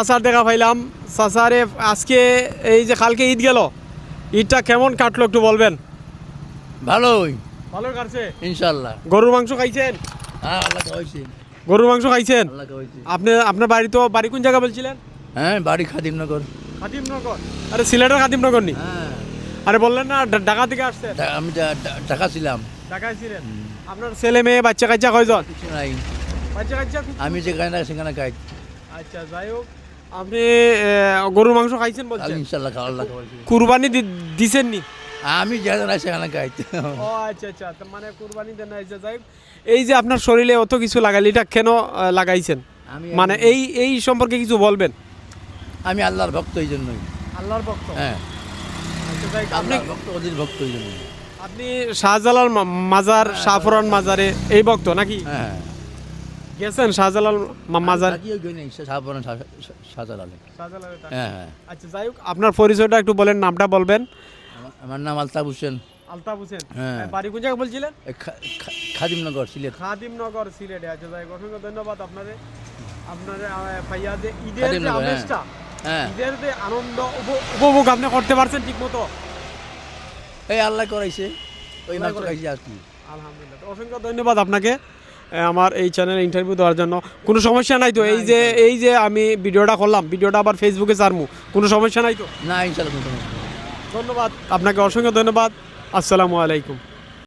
চাচার দেখা পাইলাম। চাচারে আজকে এই যে কালকে ঈদ গেল, ঈদটা কেমন কাটলো একটু বলবেন? ভালোই ভালো কাটছে ইনশাল্লাহ। গরুর মাংস খাইছেন? হ্যাঁ আল্লাহ খাওয়াইছে, গরুর মাংস খাইছেন? আল্লাহ খাওয়াইছে। আপনি আপনার বাড়ি তো বাড়ি কোন জায়গা বলছিলেন? হ্যাঁ বাড়ি খাদিমনগর। খাদিমনগর? আরে সিলেটের খাদিমনগর নি? হ্যাঁ আরে বললেন না ঢাকা থেকে আসছেন? আমি ঢাকা ছিলাম। ঢাকায় ছিলেন? আপনার ছেলে মেয়ে বাচ্চা কাচ্চা কয়জন? কিছু নাই, বাচ্চা কাচ্চা আমি যেখানে সেখানে খাই। আচ্ছা যাই হোক, আপনি গরুর মাংস খাইছেন বলছেন? ইনশাল্লাহ আল্লাহ খাওয়াইছে। কুরবানি দিছেন নি? আমি যেখানে সেখানে খাই। ও আচ্ছা আচ্ছা, তার মানে কুরবানি দেন। আচ্ছা যাই হোক, এই যে আপনার শরীরে অত কিছু লাগাইল, এটা কেন লাগাইছেন? আমি মানে এই সম্পর্কে কিছু বলবেন? আমি আল্লাহর ভক্ত এই জন্যই। আল্লাহর ভক্ত? হ্যাঁ আচ্ছা যাই হোক, আপনি আল্লাহর ভক্ত, ওদের ভক্ত এই জন্যই। আপনি শাহজালাল মাজার, শাহপুরান মাজারে এই ভক্ত নাকি? হ্যাঁ গেছেন শাহজালাল মাজার? শাহজালালে। শাহজালালে থাকেন? হ্যাঁ হ্যাঁ। আচ্ছা যাই হোক, আপনার পরিচয়টা একটু বলেন, নামটা বলবেন। আমার নাম আলতাফ হোসেন। আলতাফ হোসেন? হ্যাঁ। বাড়ি কোন জায়গা বলছিলেন? খাদিমনগর সিলেট। খাদিমনগর সিলেটে। আচ্ছা যাই হোক, অসংখ্য ধন্যবাদ আপনারে। আপনার ভাইয়া যে ঈদের যে খাদিমনগর, হ্যাঁ। আমেজটা, হ্যাঁ ঈদের যে আনন্দ উপভোগ আপনি করতে পারছেন ঠিক মতো? এই আল্লাহ করাইছে, ওই আল্লাহ মাত্র করাইছে। খাইছি আর কি। আলহামদুলিল্লাহ, তো অসংখ্য ধন্যবাদ আপনাকে আমার এই চ্যানেলে ইন্টারভিউ দেওয়ার জন্য। কোনো সমস্যা নাই তো? এই যে আমি ভিডিওটা করলাম, ভিডিওটা আবার ফেসবুকে ছাড়মু, কোনো সমস্যা নাই তো? না ইনশাল্লাহ কোনো সমস্যা নেই। ধন্যবাদ আপনাকে, অসংখ্য ধন্যবাদ। আসসালামু আলাইকুম।